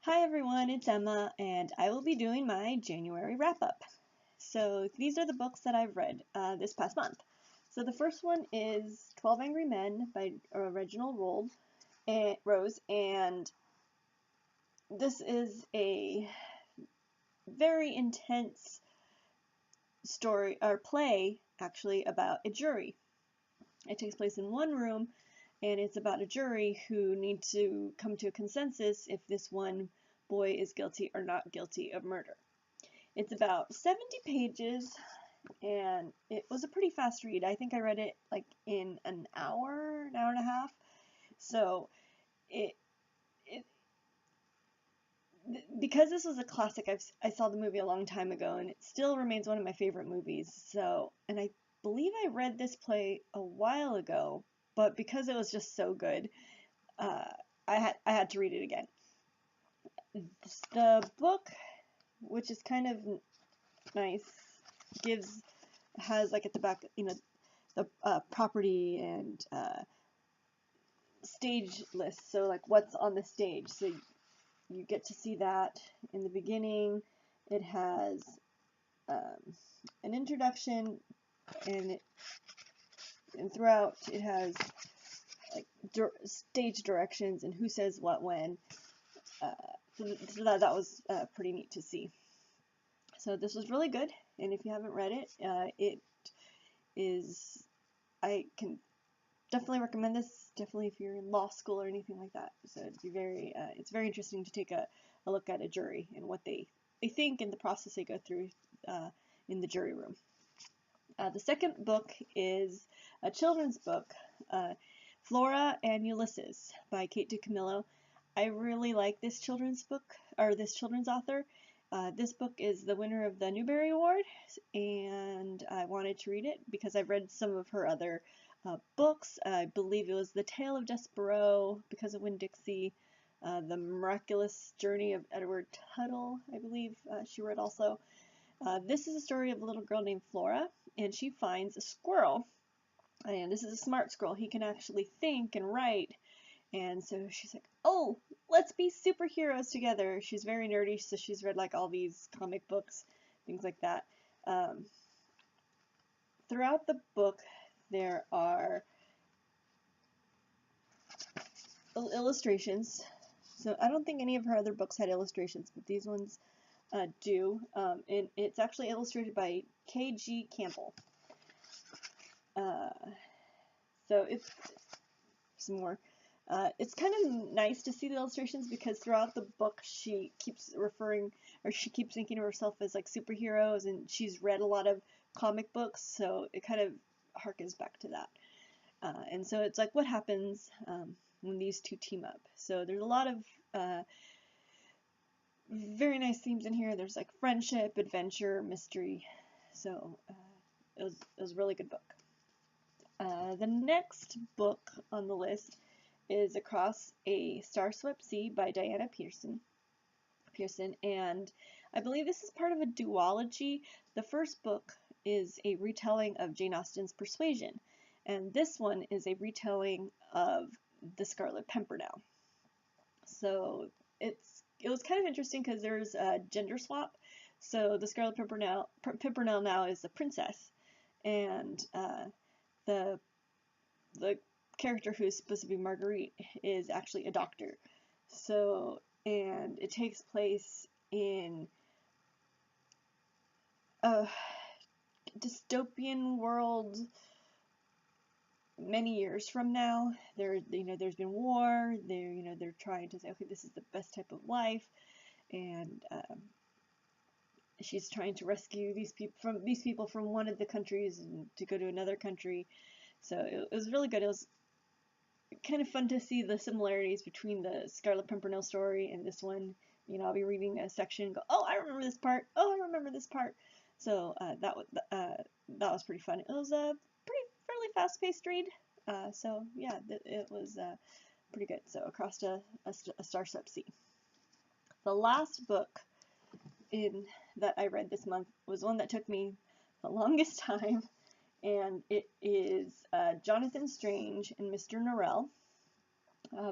Hi everyone, it's Emma, and I will be doing my January wrap-up. So these are the books that I've read this past month. So the first one is 12 Angry Men by Reginald Rose, and this is a very intense story, or play actually, about a jury. It takes place in one room, and it's about a jury who need to come to a consensus if this one boy is guilty or not guilty of murder. It's about 70 pages, and it was a pretty fast read. I think I read it like in an hour and a half. So because this was a classic, I saw the movie a long time ago, and it still remains one of my favorite movies. So, and I believe I read this play a while ago, but because it was just so good, I had to read it again. The book, which is kind of nice, has like at the back, the property and stage list, so like what's on the stage, so you get to see that in the beginning. It has an introduction, and throughout it has like stage directions and who says what when. So that was pretty neat to see. So this was really good, and if you haven't read it, I can definitely recommend this, definitely if you're in law school or anything like that. So it's very interesting to take a look at a jury and what they think and the process they go through in the jury room. The second book is a children's book, Flora and Ulysses by Kate DiCamillo. I really like this children's book, or this children's author. This book is the winner of the Newbery Award, and I wanted to read it because I've read some of her other books. I believe it was The Tale of Despereaux, Because of Winn-Dixie, The Miraculous Journey of Edward Tuttle, I believe she read also. This is a story of a little girl named Flora, and she finds a squirrel. And this is a smart squirrel. He can actually think and write. And so she's like, oh, let's be superheroes together. She's very nerdy, so she's read like all these comic books, things like that. Throughout the book, there are illustrations. So I don't think any of her other books had illustrations, but these ones do. And it's actually illustrated by K.G. Campbell. So it's some more. It's kind of nice to see the illustrations because throughout the book she keeps thinking of herself as like superheroes, and she's read a lot of comic books, so it kind of harkens back to that. And so it's like what happens when these two team up. So there's a lot of very nice themes in here. There's like friendship, adventure, mystery. So it was a really good book. The next book on the list is Across a Star-Swept Sea by Diana Pearson, and I believe this is part of a duology. The first book is a retelling of Jane Austen's Persuasion, and this one is a retelling of The Scarlet Pimpernel. So it was kind of interesting because there's a gender swap. So the Scarlet Pimpernel now is a princess, and the character who's supposed to be Marguerite is actually a doctor. So, and it takes place in a dystopian world many years from now. There's been war. They're trying to say, okay, this is the best type of life, and she's trying to rescue these people from one of the countries and to go to another country. So it was really good. It was kind of fun to see the similarities between the Scarlet Pimpernel story and this one. I'll be reading a section and go, oh, I remember this part. Oh, I remember this part. So that was pretty fun. It was a fairly fast-paced read. So yeah, it was pretty good. So Across a Star-Swept Sea. The last book that I read this month was one that took me the longest time, and it is Jonathan Strange and Mr. Norrell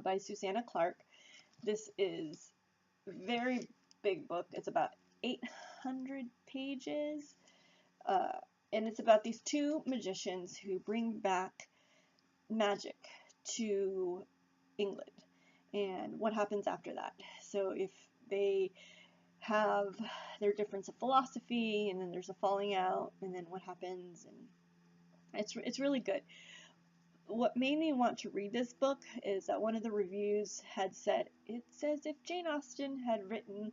by Susanna Clarke. This is very big book. It's about 800 pages, and it's about these two magicians who bring back magic to England and what happens after that. So if they have their difference of philosophy, and then there's a falling out, and then what happens, and it's really good. What made me want to read this book is that one of the reviews had said, it's as if Jane Austen had written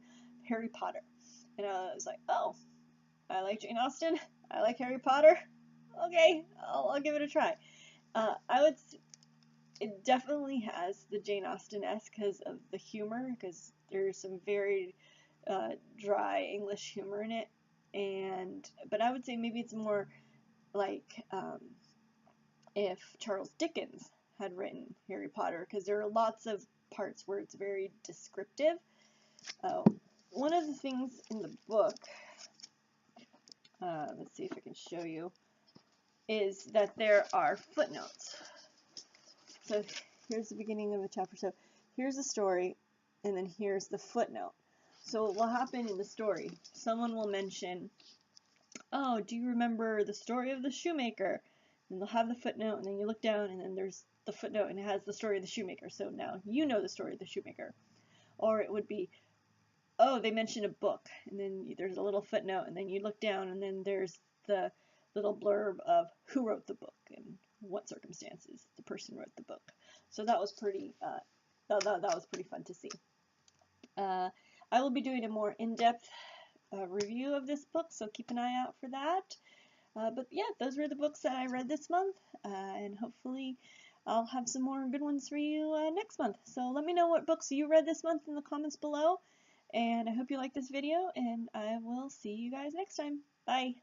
Harry Potter. And I was like, oh, I like Jane Austen, I like Harry Potter, okay, I'll give it a try. It definitely has the Jane Austen-esque because of the humor, because there's some very dry English humor in it, but I would say maybe it's more like if Charles Dickens had written Harry Potter, because there are lots of parts where it's very descriptive. One of the things in the book, let's see if I can show you, is that there are footnotes. So here's the beginning of a chapter. So here's the story, and then here's the footnote. So what will happen in the story, someone will mention, oh, do you remember the story of the shoemaker? And they'll have the footnote, and then you look down, and then there's the footnote, and it has the story of the shoemaker. So now you know the story of the shoemaker. Or it would be, oh, they mentioned a book, and then there's a little footnote, and then you look down, and then there's the little blurb of who wrote the book and what circumstances the person wrote the book. So that was pretty that was pretty fun to see. I will be doing a more in-depth review of this book, so keep an eye out for that. But yeah, those were the books that I read this month, and hopefully I'll have some more good ones for you next month. So let me know what books you read this month in the comments below, and I hope you like this video, and I will see you guys next time. Bye!